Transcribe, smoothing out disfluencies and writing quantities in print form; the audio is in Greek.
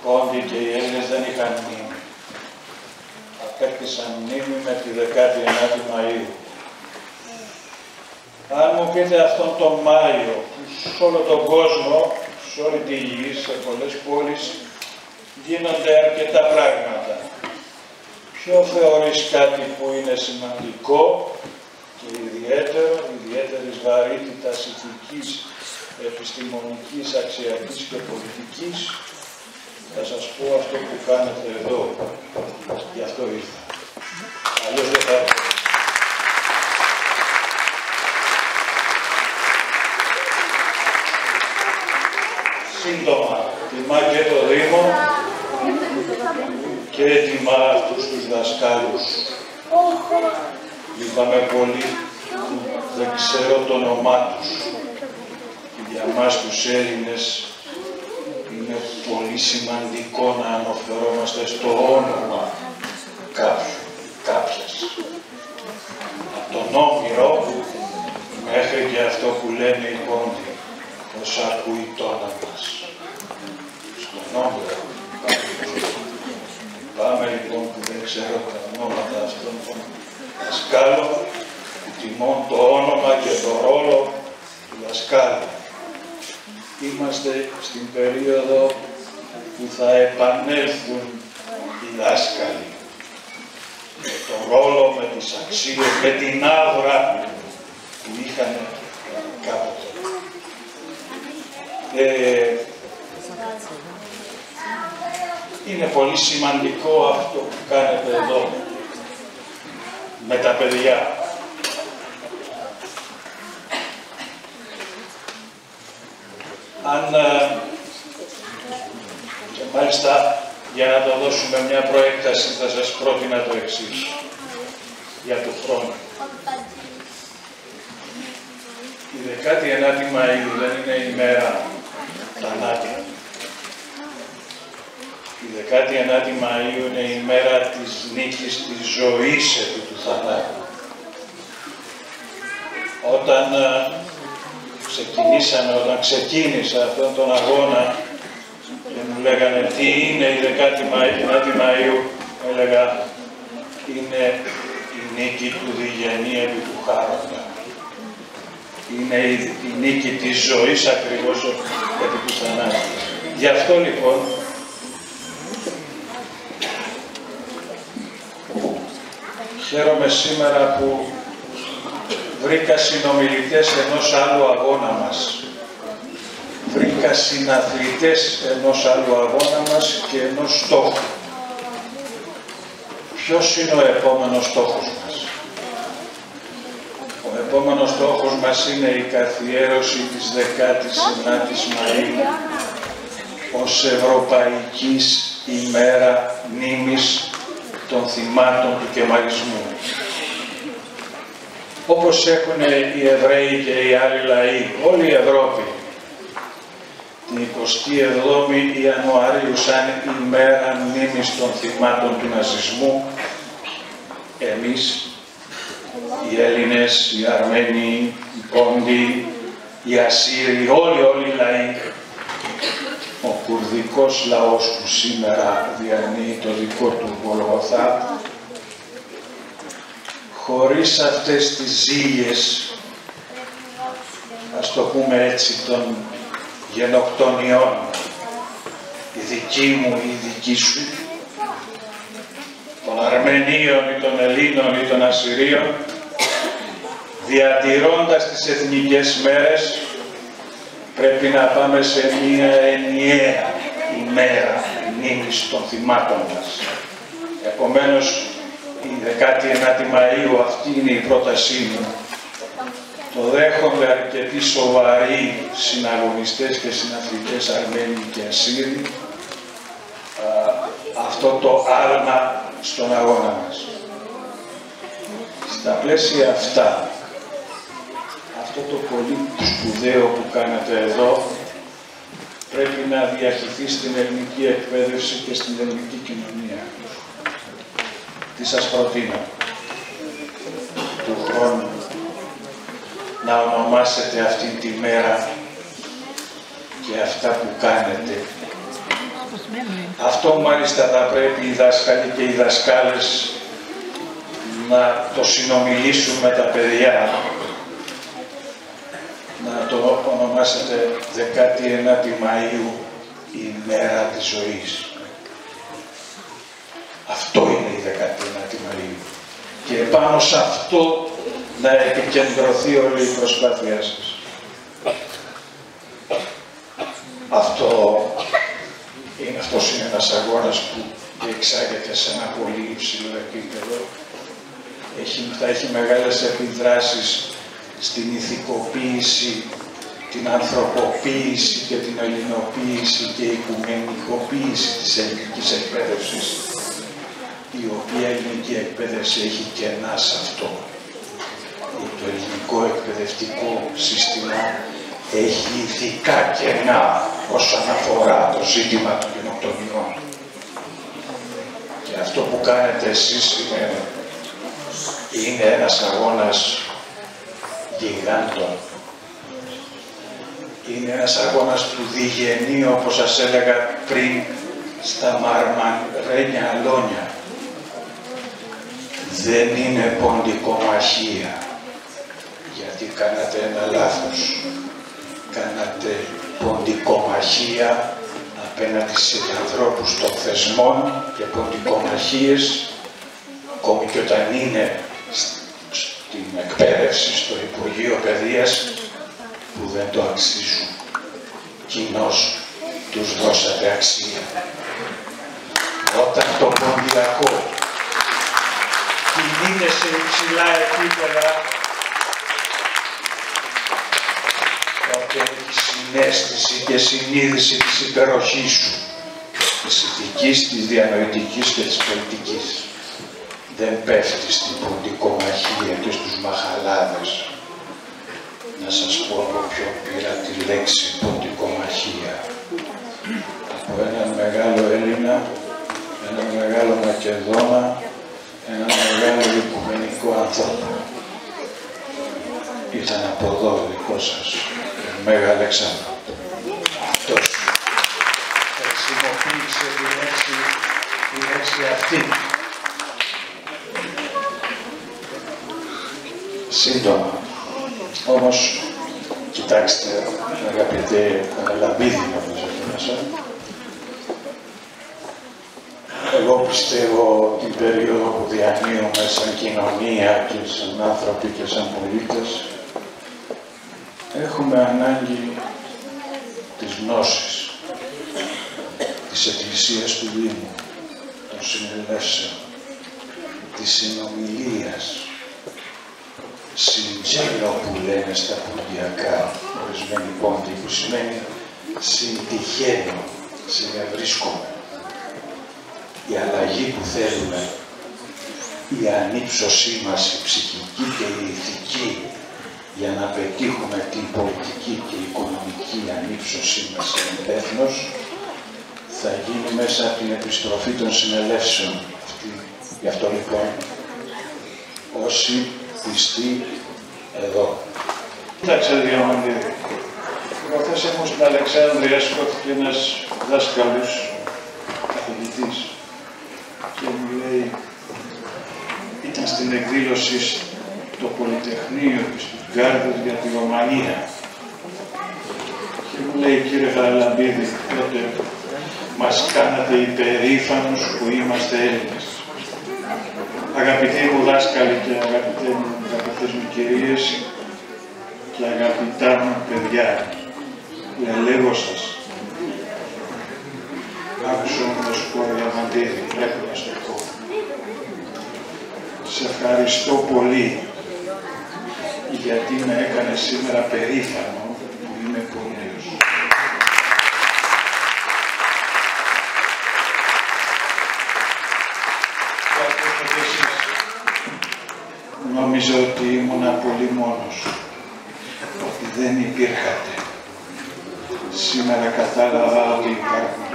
Πόντοι και οι Έλληνες δεν είχαν μνήμη. Απέκτησαν μνήμη με τη 19η Μαΐου. Αν μου πείτε αυτόν τον Μάιο, που σε όλο τον κόσμο, σε όλη τη γη, σε πολλές πόλεις, γίνονται αρκετά πράγματα. Ποιο θεωρείς κάτι που είναι σημαντικό και ιδιαίτερο, ιδιαίτερης βαρύτητας ηθικής, επιστημονικής, αξιακής και πολιτικής? Θα σας πω αυτό που κάνετε εδώ. Γι' αυτό ήρθα. Αλλιώς δεν θα έρθω. Σύντομα, τιμά και το Δήμο και τιμά αυτούς τους δασκάλους. Λυπάμαι πολύ, δεν ξέρω το όνομά τους. Για μας τους Έλληνες είναι πολύ σημαντικό να αναφερόμαστε στο όνομα κάποιου, κάποιας. Από τον Όμηρο μέχρι και αυτό που λένε οι Πόντοι, πως ακούει το όνομα μας. Στον Όμηρο. Πάμε λοιπόν που δεν ξέρω τα ονόματα αυτών των δασκάλων, που τιμών το όνομα και το ρόλο του δασκάλου. Είμαστε στην περίοδο που θα επανέλθουν οι δάσκαλοι. Με τον ρόλο, με τις αξίες, με την άβρα που είχαν κάποτε. Είναι πολύ σημαντικό αυτό που κάνετε εδώ με τα παιδιά. Και μάλιστα για να το δώσουμε μια προέκταση θα σας πρότεινα το εξής για το χρόνο. Η 19η Μαΐου δεν είναι ημέρα θανάτου. Η 19η Μαΐου είναι η μέρα της νίκης της ζωής επί του θανάτου. Όταν ξεκίνησα αυτόν τον αγώνα και μου λέγανε τι είναι η 19η Μαΐου, έλεγα είναι η νίκη του διγενή επί του χάροντα. Είναι η νίκη της ζωής ακριβώς επί του θανάτου. Γι' αυτό λοιπόν χαίρομαι σήμερα που βρήκα συνομιλητές ενός άλλου αγώνα μας. Βρήκα συναθλητές ενός άλλου αγώνα μας και ενός στόχου. Ποιος είναι ο επόμενος στόχος μας? Ο επόμενος στόχος μας είναι η καθιέρωση της 19ης Μαΐου ως Ευρωπαϊκής ημέρα μνήμης των θυμάτων του κεμαλισμού. Όπως έχουν οι Εβραίοι και οι άλλοι λαοί, όλη η Ευρώπη, την 27η Ιανουαρίου σαν ημέρα μνήμης των θυμάτων του ναζισμού, εμείς, οι Έλληνες, οι Αρμένοι, οι Πόντοι, οι Ασσύριοι, όλοι οι λαοί, ο κουρδικός λαός που σήμερα διανύει το δικό του Γολγοθά, χωρίς αυτές τις ζήλιες, ας το πούμε έτσι, των γενοκτονιών, η δική μου ή η δική σου, των Αρμενίων ή των Ελλήνων ή των Ασσυρίων, διατηρώντας τις εθνικές μέρες, πρέπει να πάμε σε μια ενιαία ημέρα μνήμης των θυμάτων μας. Επομένως, η 19η Μαΐου, αυτή είναι η πρότασή μου. Το δέχονται αρκετοί σοβαροί συναγωνιστές και συναθλητές Αρμένοι και Ασσύριοι αυτό το άλμα στον αγώνα μας. Στα πλαίσια αυτά, αυτό το πολύ σπουδαίο που κάνετε εδώ πρέπει να διαχυθεί στην ελληνική εκπαίδευση και στην ελληνική κοινωνία. Τι σας προτείνω του χρόνου? Να ονομάσετε αυτή τη μέρα και αυτά που κάνετε Αυτό μάλιστα θα πρέπει οι δάσκαλοι και οι δασκάλες να το συνομιλήσουν με τα παιδιά, να το ονομάσετε 19η Μαΐου, η μέρα της ζωής. Αυτό είναι η 19η Μαΐου. Και πάνω σε αυτό να επικεντρωθεί όλη η προσπάθειά σας. Αυτός είναι ένας αγώνας που εξάγεται σε ένα πολύ υψηλό επίπεδο. Θα έχει μεγάλες επιδράσεις στην ηθικοποίηση, την ανθρωποποίηση και την ελληνοποίηση και οικουμενικοποίηση της ελληνικής εκπαίδευσης, η οποία ελληνική εκπαίδευση έχει κενά σε αυτό. Το ελληνικό εκπαιδευτικό σύστημα έχει ηθικά κενά όσον αφορά το ζήτημα των γενοκτονιών. Και αυτό που κάνετε εσείς είναι ένας αγώνας γιγάντων. Είναι ένας αγώνας που διγενεί, όπως σας έλεγα πριν, στα μαρμαρένια αλόνια. Δεν είναι ποντικομαχία, γιατί κάνατε ένα λάθος. Κάνατε ποντικομαχία απέναντι σε ανθρώπους των θεσμών και ποντικομαχίες, ακόμη και όταν είναι στην εκπαίδευση, στο Υπουργείο Παιδείας, που δεν το αξίζουν. Κοινώς τους δώσατε αξία. Όταν το ποντιακό κινείται σε υψηλά επίπεδα, τότε έχει συναίσθηση και συνείδηση της υπεροχής σου, της ηθικής, της διανοητικής και της πολιτικής. Δεν πέφτει στην ποντικομαχία και στους μαχαλάδες. Να σας πω από ποιον πήρα τη λέξη ποντικομαχία. Από έναν μεγάλο Έλληνα, έναν μεγάλο Μακεδόνα, έναν μεγάλο οικουμενικό άνθρωπο. Ήταν από εδώ δικό σας, Μέγα Αλεξάνδρο. Αυτός χρησιμοποίησε τη λέξη αυτή. Σύντομα. Όμως, κοιτάξτε, αγαπητέ Λαμπίδη, όπως μέσα, εγώ πιστεύω την περίοδο που διανύουμε σαν κοινωνία και σαν άνθρωποι και σαν πολίτες, έχουμε ανάγκη της γνώσης, της Εκκλησίας του Δήμου, των συνελεύσεων, της συνομιλίας, συντζέλο που λένε στα ποντιακά, ορισμένοι πόντοι, που σημαίνει συντυχαίνω, συνευρίσκομαι. Η αλλαγή που θέλουμε, η ανύψωσή μας, η ψυχική και η ηθική, για να πετύχουμε την πολιτική και οικονομική ανύψωσή μας σε έθνος, θα γίνει μέσα από την επιστροφή των συνελεύσεων. Γι' αυτό λοιπόν, όσοι πιστοί εδώ. Κοίταξε, Διαμαντήρη. Προχθές ήμουν στην Αλεξάνδρεια, σκόθηκε ένας δάσκαλος, καθηγητής, και μου λέει, ήταν στην εκδήλωση στο Πολυτεχνείο της Στουτγκάρδης για τη Ρωμανία. Και μου λέει, κύριε Χαραλαμπίδη, τότε μας κάνατε υπερήφανους που είμαστε Έλληνες. Αγαπητοί μου δάσκαλοι και αγαπητές μου κυρίες και αγαπητά μου παιδιά, λέγω σας, άκουσα μου να σου πω, Διαμαντήρη, πρέπει να σου πω. Σε ευχαριστώ πολύ, γιατί με έκανε σήμερα περήφανο που είμαι Πολύος. Νόμιζα ότι ήμουνα πολύ μόνος, ότι δεν υπήρχατε. Σήμερα κατάλαβα ότι υπάρχουν